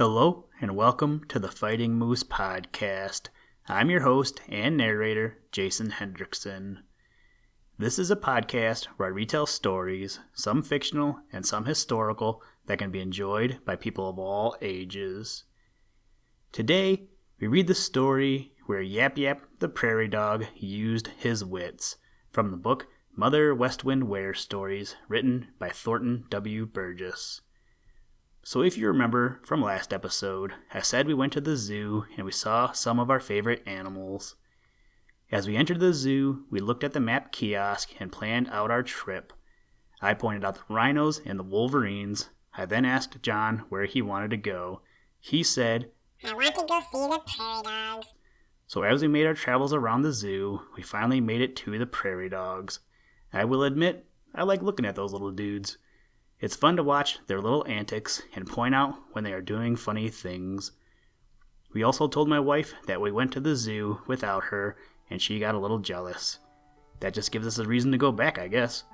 Hello, and welcome to the Fighting Moose Podcast. I'm your host and narrator, Jason Hendrickson. This is a podcast where I retell stories, some fictional and some historical, that can be enjoyed by people of all ages. Today, we read the story where Yap-Yap the prairie dog used his wits, from the book Mother West Wind Wears Stories, written by Thornton W. Burgess. So if you remember from last episode, I said we went to the zoo and we saw some of our favorite animals. As we entered the zoo, we looked at the map kiosk and planned out our trip. I pointed out the rhinos and the wolverines. I then asked John where he wanted to go. He said, "I want to go see the prairie dogs." So as we made our travels around the zoo, we finally made it to the prairie dogs. I will admit, I like looking at those little dudes. It's fun to watch their little antics and point out when they are doing funny things. We also told my wife that we went to the zoo without her, and she got a little jealous. That just gives us a reason to go back, I guess.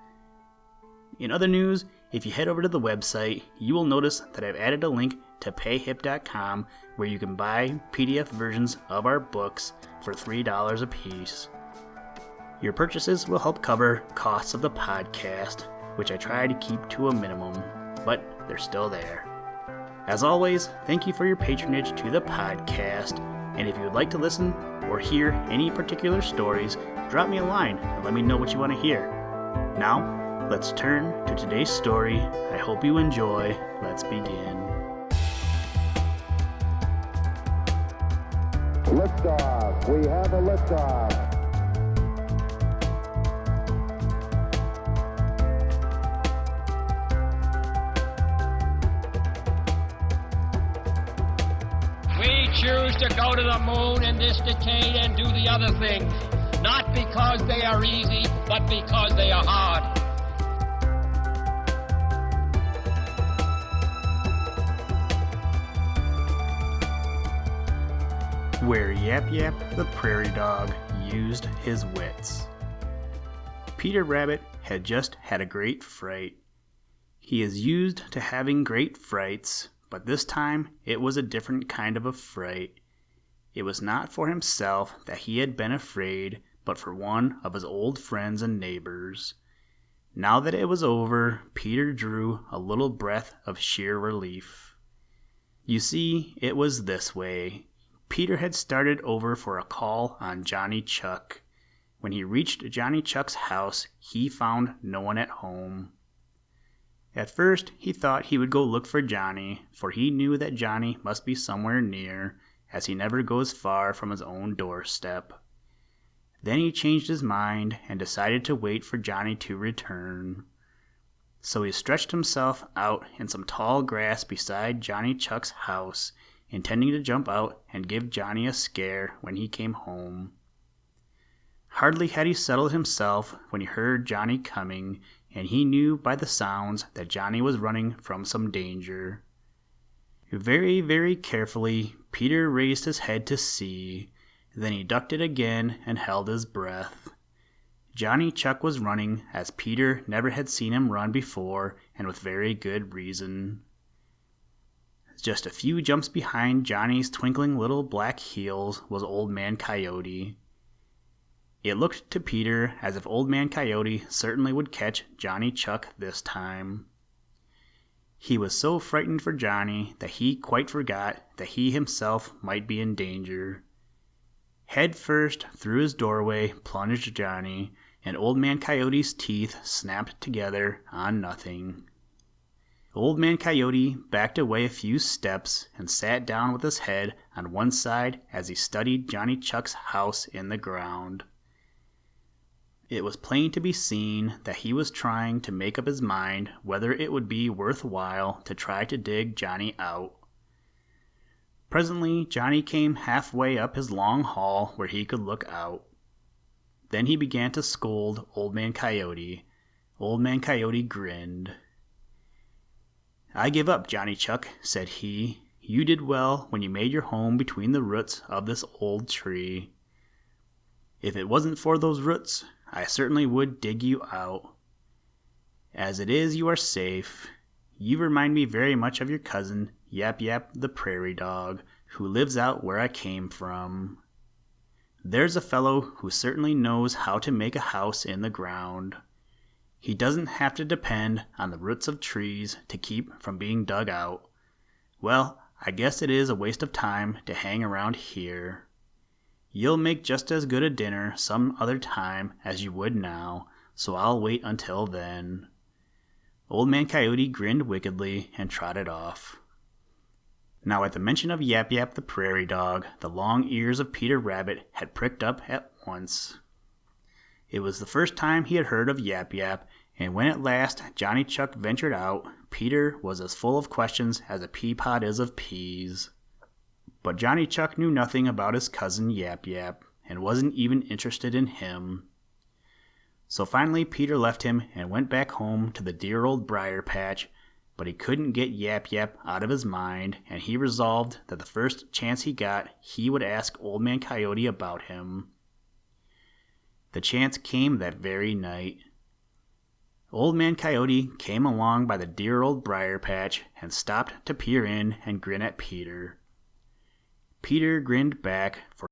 In other news, if you head over to the website, you will notice that I've added a link to payhip.com where you can buy PDF versions of our books for $3 a piece. Your purchases will help cover costs of the podcast, which I try to keep to a minimum, but they're still there. As always, thank you for your patronage to the podcast, and if you would like to listen or hear any particular stories, drop me a line and let me know what you want to hear. Now, let's turn to today's story. I hope you enjoy. Let's begin. Liftoff. We have a liftoff. Choose to go to the moon in this decade and do the other things, not because they are easy, but because they are hard. Where Yap-Yap the prairie dog used his wits. Peter Rabbit had just had a great fright. He is used to having great frights, but this time it was a different kind of a fright. It was not for himself that he had been afraid, but for one of his old friends and neighbors. Now that it was over, Peter drew a little breath of sheer relief. You see, it was this way. Peter had started over for a call on Johnny Chuck. When he reached Johnny Chuck's house, he found no one at home. At first, he thought he would go look for Johnny, for he knew that Johnny must be somewhere near, as he never goes far from his own doorstep. Then he changed his mind and decided to wait for Johnny to return. So he stretched himself out in some tall grass beside Johnny Chuck's house, intending to jump out and give Johnny a scare when he came home. Hardly had he settled himself when he heard Johnny coming, and he knew by the sounds that Johnny was running from some danger. Very, very carefully, Peter raised his head to see. Then he ducked it again and held his breath. Johnny Chuck was running as Peter never had seen him run before, and with very good reason. Just a few jumps behind Johnny's twinkling little black heels was Old Man Coyote. It looked to Peter as if Old Man Coyote certainly would catch Johnny Chuck this time. He was so frightened for Johnny that he quite forgot that he himself might be in danger. Head first through his doorway plunged Johnny, and Old Man Coyote's teeth snapped together on nothing. Old Man Coyote backed away a few steps and sat down with his head on one side as he studied Johnny Chuck's house in the ground. It was plain to be seen that he was trying to make up his mind whether it would be worthwhile to try to dig Johnny out. Presently, Johnny came halfway up his long hall where he could look out. Then he began to scold Old Man Coyote. Old Man Coyote grinned. "I give up, Johnny Chuck," said he. "You did well when you made your home between the roots of this old tree. If it wasn't for those roots, I certainly would dig you out. As it is, you are safe. You remind me very much of your cousin, Yap-Yap the prairie dog, who lives out where I came from. There's a fellow who certainly knows how to make a house in the ground. He doesn't have to depend on the roots of trees to keep from being dug out. Well, I guess it is a waste of time to hang around here. You'll make just as good a dinner some other time as you would now, so I'll wait until then." Old Man Coyote grinned wickedly and trotted off. Now at the mention of Yap-Yap the prairie dog, the long ears of Peter Rabbit had pricked up at once. It was the first time he had heard of Yap-Yap, and when at last Johnny Chuck ventured out, Peter was as full of questions as a pea pod is of peas. But Johnny Chuck knew nothing about his cousin Yap-Yap, and wasn't even interested in him. So finally Peter left him and went back home to the dear old briar patch, but he couldn't get Yap-Yap out of his mind, and he resolved that the first chance he got he would ask Old Man Coyote about him. The chance came that very night. Old Man Coyote came along by the dear old briar patch and stopped to peer in and grin at Peter. Peter grinned back, for